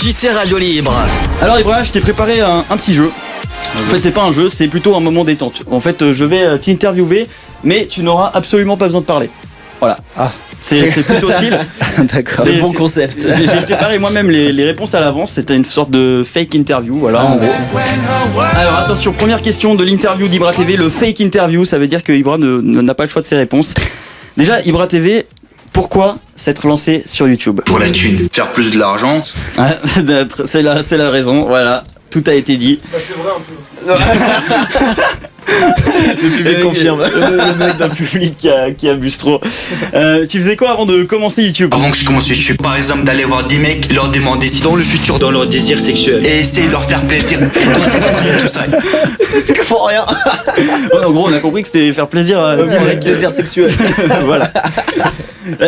JC Radio Libre. Alors Ibra, je t'ai préparé un petit jeu. En fait, c'est pas un jeu, c'est plutôt un moment détente. En fait, je vais t'interviewer, mais tu n'auras absolument pas besoin de parler. Voilà. Ah. C'est plutôt chill. D'accord. C'est bon concept. J'ai préparé moi-même les réponses à l'avance. C'était une sorte de fake interview, voilà, en gros. Alors attention, première question de l'interview d'Ibra TV. Le fake interview, ça veut dire que Ibra n'a pas le choix de ses réponses. Déjà, Ibra TV, pourquoi s'être lancé sur YouTube? Pour la thune, faire plus de l'argent. Ah, c'est la raison, voilà. Tout a été dit. Bah, c'est vrai un peu. Le public confirme. Le mec d'un public qui abuse trop. Tu faisais quoi avant de commencer YouTube? Avant que je commence YouTube, par exemple, d'aller voir des mecs, leur demander si dans le futur, dans leur désir sexuel, et essayer de leur faire plaisir. Et toi, t'es pas connu tout ça. Tu comprends rien. Ouais, en gros, on a compris que c'était faire plaisir à 10 mecs. Désir sexuel. Voilà.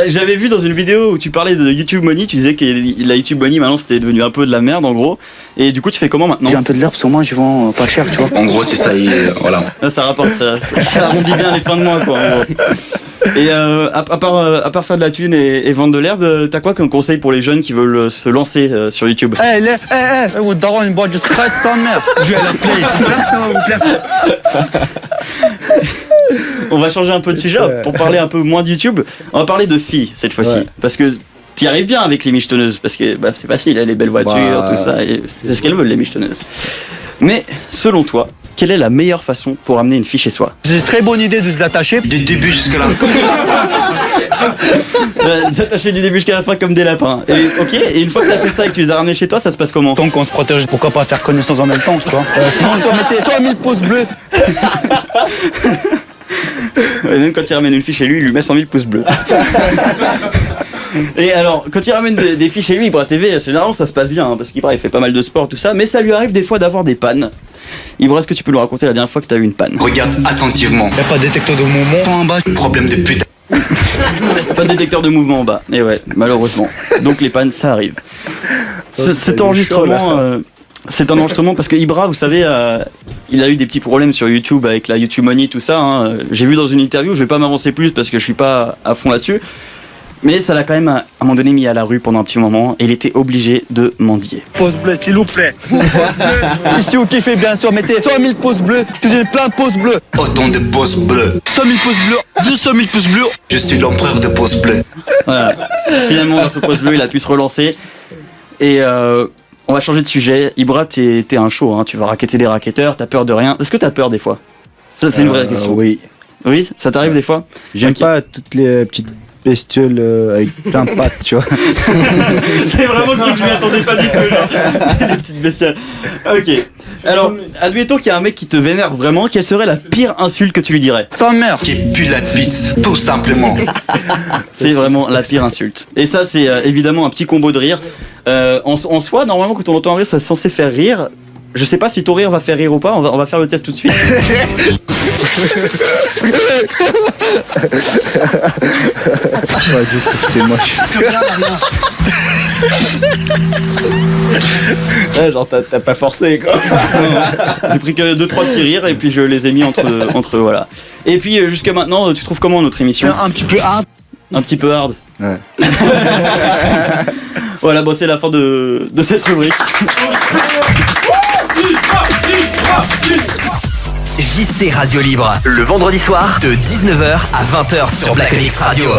J'avais vu dans une vidéo où tu parlais de YouTube Money, tu disais que la YouTube Money maintenant c'était devenu un peu de la merde en gros. Et du coup tu fais comment maintenant? J'ai un peu de l'herbe sur moi, je vends pas cher, tu vois. En gros, c'est ça, voilà. Ça rapporte, ça arrondit bien les fins de mois quoi en gros. Et à part faire de la thune et vendre de l'herbe, t'as quoi comme conseil pour les jeunes qui veulent se lancer sur YouTube? Vous daron une boîte de Sprite sans merde. Je vais à la play. J'espère que ça va vous plaire. On va changer un peu de sujet pour parler un peu moins de YouTube. On va parler de filles cette fois-ci. Ouais. Parce que t'y arrives bien avec les michetonneuses. Parce que c'est facile, les belles voitures, tout ça. Et c'est ce qu'elles veulent, les michetonneuses. Mais selon toi, quelle est la meilleure façon pour amener une fille chez soi? J'ai une très bonne idée de se attacher. Du début jusqu'à la S'attacher du début jusqu'à la fin comme des lapins. Et une fois que t'as fait ça et que tu les as ramenés chez toi, ça se passe comment? Tant qu'on se protège, pourquoi pas faire connaissance en même temps, tu vois. Sinon, toi, 1000 pouces bleus. Ouais, même quand il ramène une fille chez lui, il lui met 100 000 pouces bleus. Et alors, quand il ramène des filles chez lui, Ibra TV, généralement ça se passe bien, parce qu'Ibra il fait pas mal de sport, tout ça, mais ça lui arrive des fois d'avoir des pannes. Ibra, est-ce que tu peux nous raconter la dernière fois que t'as eu une panne? Regarde attentivement. Y'a pas de détecteur de mouvement en bas. Problème de putain. Pas de détecteur de mouvement en bas. Et ouais, malheureusement. Donc les pannes, ça arrive. Cet enregistrement, c'est un enregistrement parce que Ibra, vous savez, il a eu des petits problèmes sur YouTube avec la YouTube Money, tout ça. Hein. J'ai vu dans une interview, je vais pas m'avancer plus parce que je suis pas à fond là-dessus. Mais ça l'a quand même à un moment donné mis à la rue pendant un petit moment et il était obligé de mendier. Pouce bleu, s'il vous plaît. Pouce bleu. Ici, vous kiffez, bien sûr, mettez 100 000 pouces bleus. Je te donne plein de pouces bleus. Autant de pouces bleus. 100 000 pouces bleus. 200 000 pouces bleus. Je suis l'empereur de pouces bleus. Voilà. Finalement, dans ce pouce bleu, il a pu se relancer. Et on va changer de sujet. Ibra, t'es un show, hein. Tu vas racketter des racketteurs, t'as peur de rien. Est-ce que t'as peur des fois? Ça, c'est une vraie question. Oui. Oui, ça t'arrive des fois? J'aime Ok. pas toutes les petites bestioles avec plein de pattes, tu vois. C'est vraiment le truc que je m'y attendais pas du tout, genre. Les petites bestioles. Ok. Alors, admettons qu'il y a un mec qui te vénère vraiment, quelle serait la pire insulte que tu lui dirais? Sans merde. Qui pue la pisse, tout simplement. C'est vraiment la pire insulte. Et ça, c'est évidemment un petit combo de rire. En soi, normalement, quand on entend un rire, c'est censé faire rire. Je sais pas si ton rire va faire rire ou pas, on va faire le test tout de suite. Ouais, du coup, c'est moche. Ouais, genre t'as pas forcé quoi. J'ai pris que 2-3 petits rires et puis je les ai mis entre voilà. Et puis jusqu'à maintenant, tu trouves comment notre émission? Un petit peu hard. Un petit peu hard. Ouais. Voilà, bon, c'est la fin de cette rubrique. JC Radio Libre. Le vendredi soir de 19h à 20h sur Black Mix Radio.